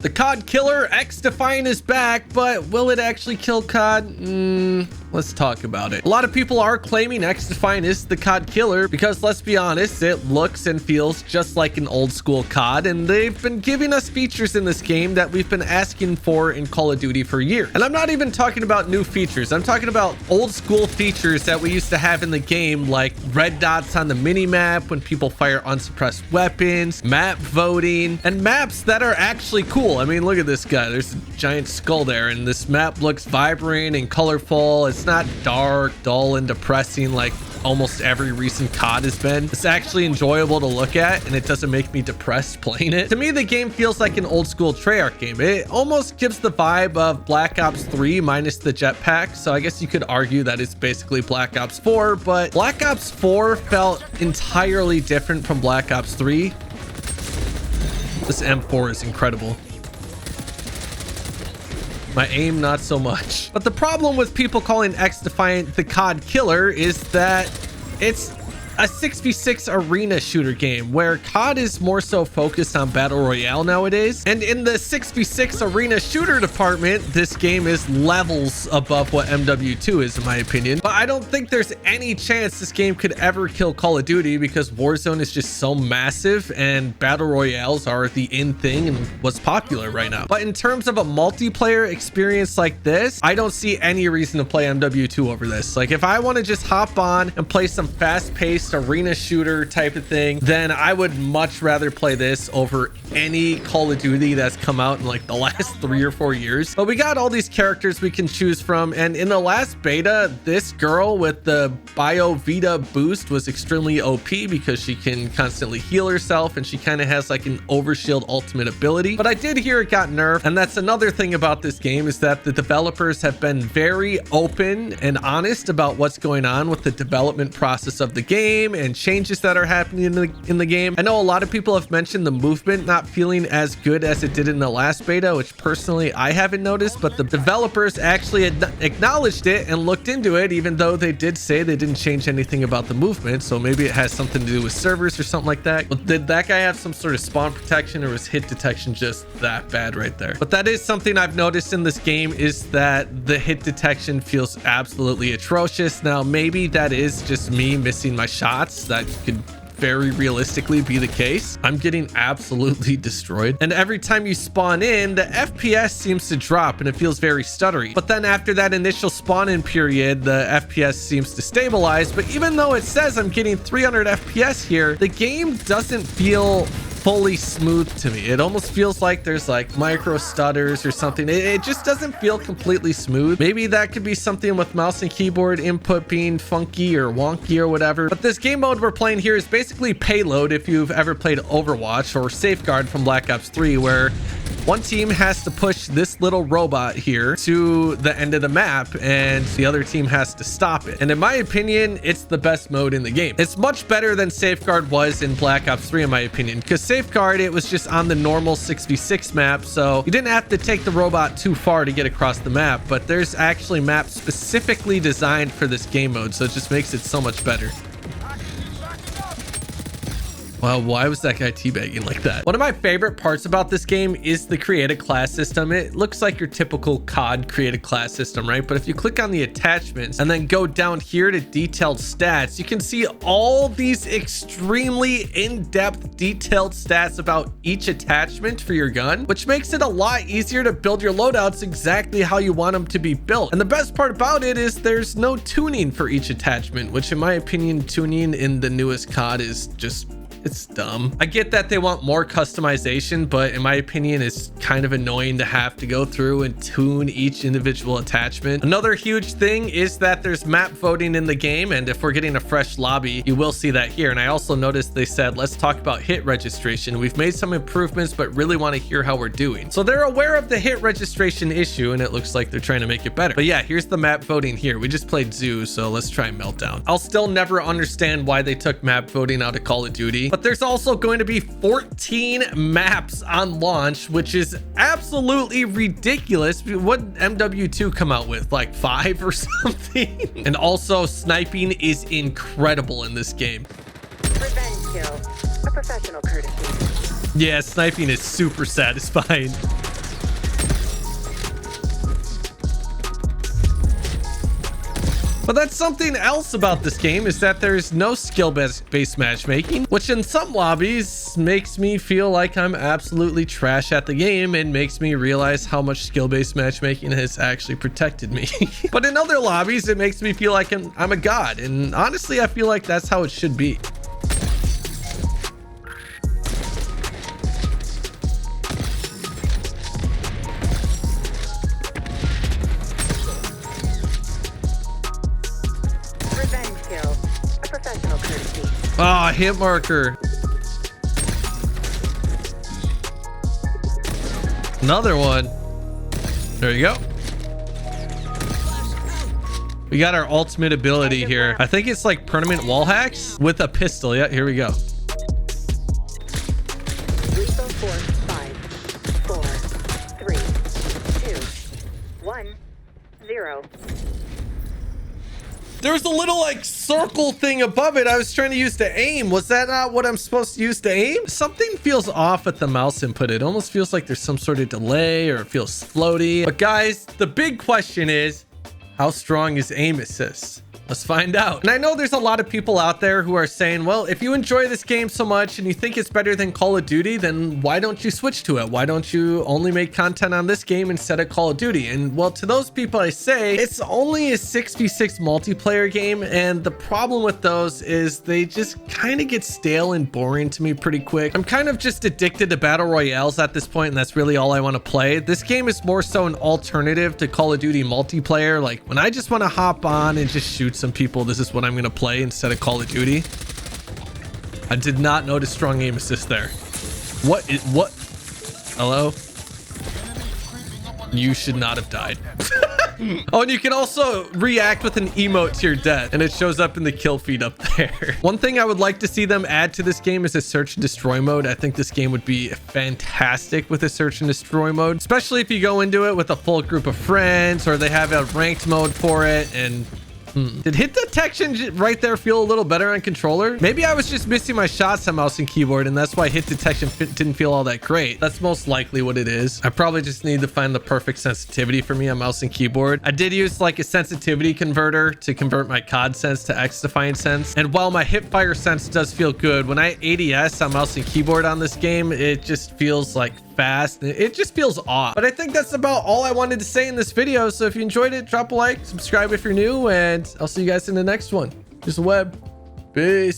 The CoD Killer XDefiant is back, but will it actually kill CoD? Let's talk about it. A lot of people are claiming XDefiant is the CoD Killer because, let's be honest, it looks and feels just like an old school CoD, and they've been giving us features in this game that we've been asking for in Call of Duty for years. And I'm not even talking about new features. I'm talking about old school features that we used to have in the game, like red dots on the mini-map when people fire unsuppressed weapons, map voting, and maps that are actually cool. I mean, look at this guy. There's a giant skull there, and this map looks vibrant and colorful. It's not dark, dull, and depressing like almost every recent CoD has been. It's actually enjoyable to look at, and it doesn't make me depressed playing it. To me, the game feels like an old school Treyarch game. It almost gives the vibe of Black Ops 3 minus the jetpack, so I guess you could argue that it's basically Black Ops 4, but Black Ops 4 felt entirely different from Black Ops 3. This M4 is incredible. My aim, not so much. But the problem with people calling XDefiant the CoD Killer is that it's a 6v6 arena shooter game, where CoD is more so focused on battle royale nowadays. And in the 6v6 arena shooter department, this game is levels above what MW2 is, in my opinion. But I don't think there's any chance this game could ever kill Call of Duty, because Warzone is just so massive and battle royales are the in thing and what's popular right now. But in terms of a multiplayer experience like this, I don't see any reason to play MW2 over this. Like, if I want to just hop on and play some fast-paced arena shooter type of thing, then I would much rather play this over any Call of Duty that's come out in like the last 3 or 4 years. But we got all these characters we can choose from, and in the last beta, this girl with the Bio Vita boost was extremely OP because she can constantly heal herself, and she kind of has like an overshield ultimate ability. But I did hear it got nerfed, and that's another thing about this game, is that the developers have been very open and honest about what's going on with the development process of the game and changes that are happening in the game. I know a lot of people have mentioned the movement not feeling as good as it did in the last beta, which personally I haven't noticed, but the developers actually acknowledged it and looked into it, even though they did say they didn't change anything about the movement. So maybe it has something to do with servers or something like that. But did that guy have some sort of spawn protection, or was hit detection just that bad right there? But that is something I've noticed in this game, is that the hit detection feels absolutely atrocious. Now, maybe that is just me missing my shots. That could very realistically be the case. I'm getting absolutely destroyed, and every time you spawn in, the FPS seems to drop and it feels very stuttery. But then after that initial spawn in period, the FPS seems to stabilize. But even though it says I'm getting 300 FPS here, the game doesn't feel fully smooth to me. It almost feels like there's like micro stutters or something. It just doesn't feel completely smooth. Maybe that could be something with mouse and keyboard input being funky or wonky or whatever. But this game mode we're playing here is basically Payload, if you've ever played Overwatch, or Safeguard from Black Ops 3, where one team has to push this little robot here to the end of the map, and the other team has to stop it. And in my opinion, it's the best mode in the game. It's much better than Safeguard was in Black Ops 3, in my opinion, because Safeguard, it was just on the normal 6v6 map, so you didn't have to take the robot too far to get across the map. But there's actually maps specifically designed for this game mode, so it just makes it so much better. Wow, why was that guy teabagging like that? One of my favorite parts about this game is the create a class system. It looks like your typical CoD create a class system, right? But if you click on the attachments and then go down here to detailed stats, you can see all these extremely in-depth detailed stats about each attachment for your gun, which makes it a lot easier to build your loadouts exactly how you want them to be built. And the best part about it is there's no tuning for each attachment, which in my opinion, tuning in the newest CoD is just, it's dumb. I get that they want more customization, but in my opinion, it's kind of annoying to have to go through and tune each individual attachment. Another huge thing is that there's map voting in the game, and if we're getting a fresh lobby, you will see that here. And I also noticed they said, let's talk about hit registration. We've made some improvements, but really want to hear how we're doing. So they're aware of the hit registration issue, and it looks like they're trying to make it better. But yeah, here's the map voting here. We just played Zoo, so let's try Meltdown. I'll still never understand why they took map voting out of Call of Duty. But there's also going to be 14 maps on launch, which is absolutely ridiculous. What MW2 come out with? Like 5 or something? And also, sniping is incredible in this game. Revenge kill, a professional courtesy. Yeah, sniping is super satisfying. But that's something else about this game, is that there's no skill-based matchmaking, which in some lobbies makes me feel like I'm absolutely trash at the game and makes me realize how much skill-based matchmaking has actually protected me. But in other lobbies, it makes me feel like I'm a god. And honestly, I feel like that's how it should be. Ah, hit marker. Another one. There you go. We got our ultimate ability here. I think it's like permanent wall hacks with a pistol. Yeah, here we go. 3, 4, 5, 4, 3, 2, 1, 0. There was a little like circle thing above it I was trying to use to aim. Was that not what I'm supposed to use to aim? Something feels off at the mouse input. It almost feels like there's some sort of delay, or it feels floaty. But guys, the big question is, how strong is aim assist? Let's find out. And I know there's a lot of people out there who are saying, well, if you enjoy this game so much and you think it's better than Call of Duty, then why don't you switch to it? Why don't you only make content on this game instead of Call of Duty? And well, to those people, I say it's only a 6v6 multiplayer game. And the problem with those is they just kind of get stale and boring to me pretty quick. I'm kind of just addicted to battle royales at this point, and that's really all I want to play. This game is more so an alternative to Call of Duty multiplayer. Like when I just want to hop on and just shoot some people, this is what I'm gonna play instead of Call of Duty. I did not notice strong aim assist there. What? Hello? You should not have died. Oh, and you can also react with an emote to your death, and it shows up in the kill feed up there. One thing I would like to see them add to this game is a search and destroy mode. I think this game would be fantastic with a search and destroy mode, especially if you go into it with a full group of friends, or they have a ranked mode for it. And did hit detection right there feel a little better on controller? Maybe I was just missing my shots on mouse and keyboard, and that's why hit detection didn't feel all that great. That's most likely what it is. I probably just need to find the perfect sensitivity for me on mouse and keyboard. I did use like a sensitivity converter to convert my COD sense to XDefiant sense. And while my hip fire sense does feel good, when I ADS on mouse and keyboard on this game, it just feels like fast. It just feels off. But I think that's about all I wanted to say in this video. So if you enjoyed it, drop a like, subscribe if you're new, and I'll see you guys in the next one. Just a web. Peace.